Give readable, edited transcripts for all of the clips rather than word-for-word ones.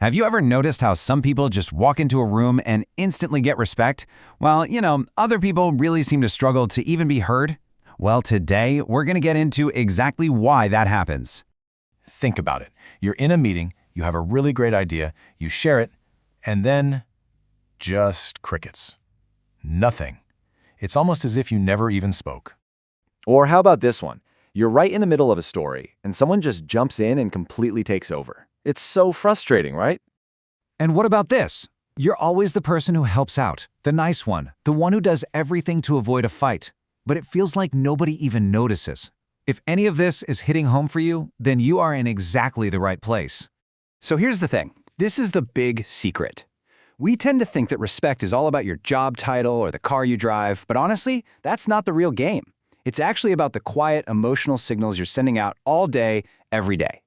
Have you ever noticed how some people just walk into a room and instantly get respect, while, other people really seem to struggle to even be heard? Well, today we're going to get into exactly why that happens. Think about it. You're in a meeting, you have a really great idea, you share it, and then just crickets. Nothing. It's almost as if you never even spoke. Or how about this one? You're right in the middle of a story, and someone just jumps in and completely takes over. It's so frustrating, right? And what about this? You're always the person who helps out, the nice one, the one who does everything to avoid a fight. But it feels like nobody even notices. If any of this is hitting home for you, then you are in exactly the right place. So here's the thing. This is the big secret. We tend to think that respect is all about your job title or the car you drive, but honestly, that's not the real game. It's actually about the quiet, emotional signals you're sending out all day, every day.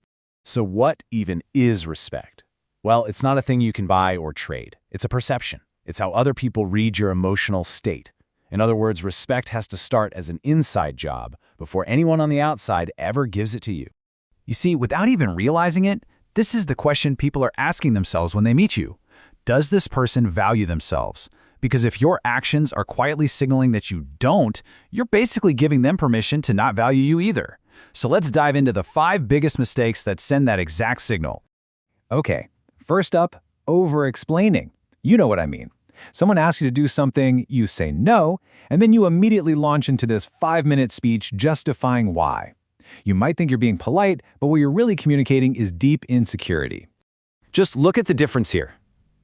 So what even is respect? Well, it's not a thing you can buy or trade. It's a perception. It's how other people read your emotional state. In other words, respect has to start as an inside job before anyone on the outside ever gives it to you. You see, without even realizing it, this is the question people are asking themselves when they meet you. Does this person value themselves? Because if your actions are quietly signaling that you don't, you're basically giving them permission to not value you either. So let's dive into the 5 biggest mistakes that send that exact signal. Okay, first up, over-explaining. You know what I mean. Someone asks you to do something, you say no, and then you immediately launch into this 5-minute speech justifying why. You might think you're being polite, but what you're really communicating is deep insecurity. Just look at the difference here.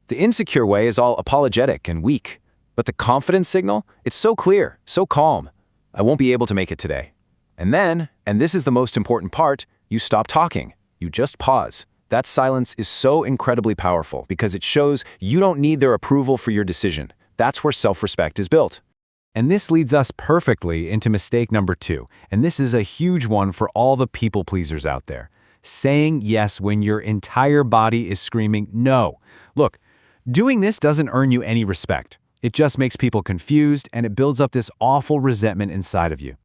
The insecure way is all apologetic and weak, but the confidence signal, it's so clear, so calm. I won't be able to make it today. And then, and this is the most important part, you stop talking. You just pause. That silence is so incredibly powerful because it shows you don't need their approval for your decision. That's where self-respect is built. And this leads us perfectly into mistake number 2, and this is a huge one for all the people pleasers out there. Saying yes when your entire body is screaming no. Look, doing this doesn't earn you any respect. It just makes people confused, and it builds up this awful resentment inside of you.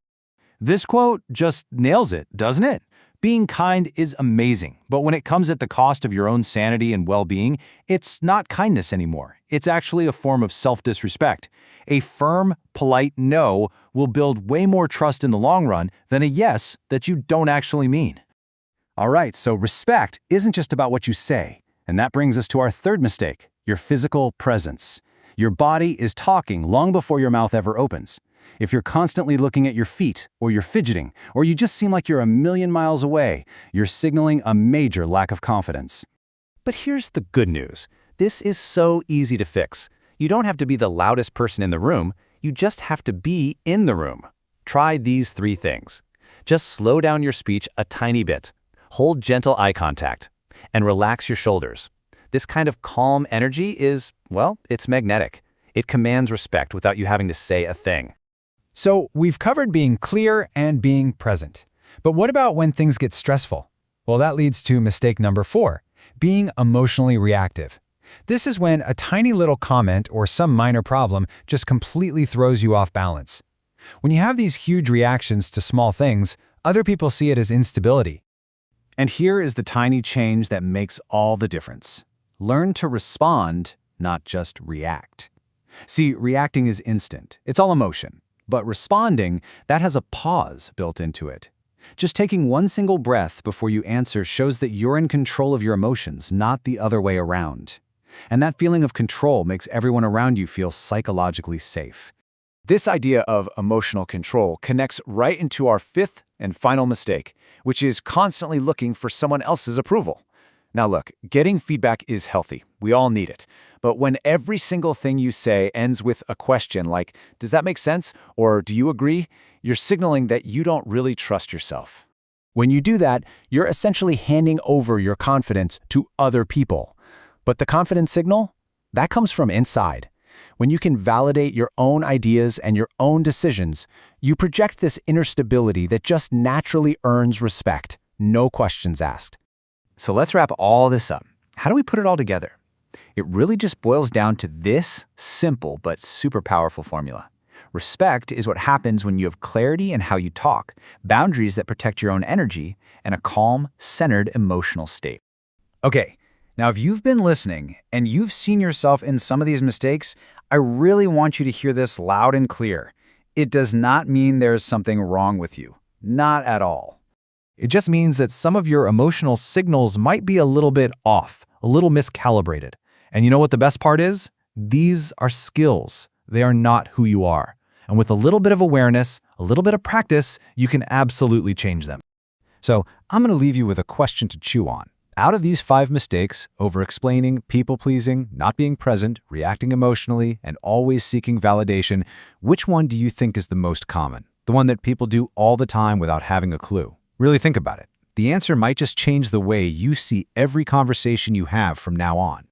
This quote just nails it, doesn't it? Being kind is amazing, but when it comes at the cost of your own sanity and well-being, it's not kindness anymore. It's actually a form of self-disrespect. A firm, polite no will build way more trust in the long run than a yes that you don't actually mean. All right, so respect isn't just about what you say. And that brings us to our 3rd mistake, your physical presence. Your body is talking long before your mouth ever opens. If you're constantly looking at your feet, or you're fidgeting, or you just seem like you're a million miles away, you're signaling a major lack of confidence. But here's the good news. This is so easy to fix. You don't have to be the loudest person in the room. You just have to be in the room. Try these 3 things. Just slow down your speech a tiny bit. Hold gentle eye contact. And relax your shoulders. This kind of calm energy is, well, it's magnetic. It commands respect without you having to say a thing. So we've covered being clear and being present. But what about when things get stressful? Well, that leads to mistake number 4, being emotionally reactive. This is when a tiny little comment or some minor problem just completely throws you off balance. When you have these huge reactions to small things, other people see it as instability. And here is the tiny change that makes all the difference. Learn to respond, not just react. See, reacting is instant. It's all emotion. But responding, that has a pause built into it. Just taking one single breath before you answer shows that you're in control of your emotions, not the other way around. And that feeling of control makes everyone around you feel psychologically safe. This idea of emotional control connects right into our 5th and final mistake, which is constantly looking for someone else's approval. Now look, getting feedback is healthy. We all need it. But when every single thing you say ends with a question like, does that make sense? Or do you agree? You're signaling that you don't really trust yourself. When you do that, you're essentially handing over your confidence to other people. But the confidence signal? That comes from inside. When you can validate your own ideas and your own decisions, you project this inner stability that just naturally earns respect, no questions asked. So let's wrap all this up. How do we put it all together? It really just boils down to this simple but super powerful formula. Respect is what happens when you have clarity in how you talk, boundaries that protect your own energy, and a calm, centered emotional state. Okay, Now, if you've been listening and you've seen yourself in some of these mistakes, I really want you to hear this loud and clear. It does not mean there's something wrong with you. Not at all. It just means that some of your emotional signals might be a little bit off, a little miscalibrated. And you know what the best part is? These are skills. They are not who you are. And with a little bit of awareness, a little bit of practice, you can absolutely change them. So I'm going to leave you with a question to chew on. Out of these 5 mistakes, over-explaining, people-pleasing, not being present, reacting emotionally, and always seeking validation, which one do you think is the most common? The one that people do all the time without having a clue? Really think about it. The answer might just change the way you see every conversation you have from now on.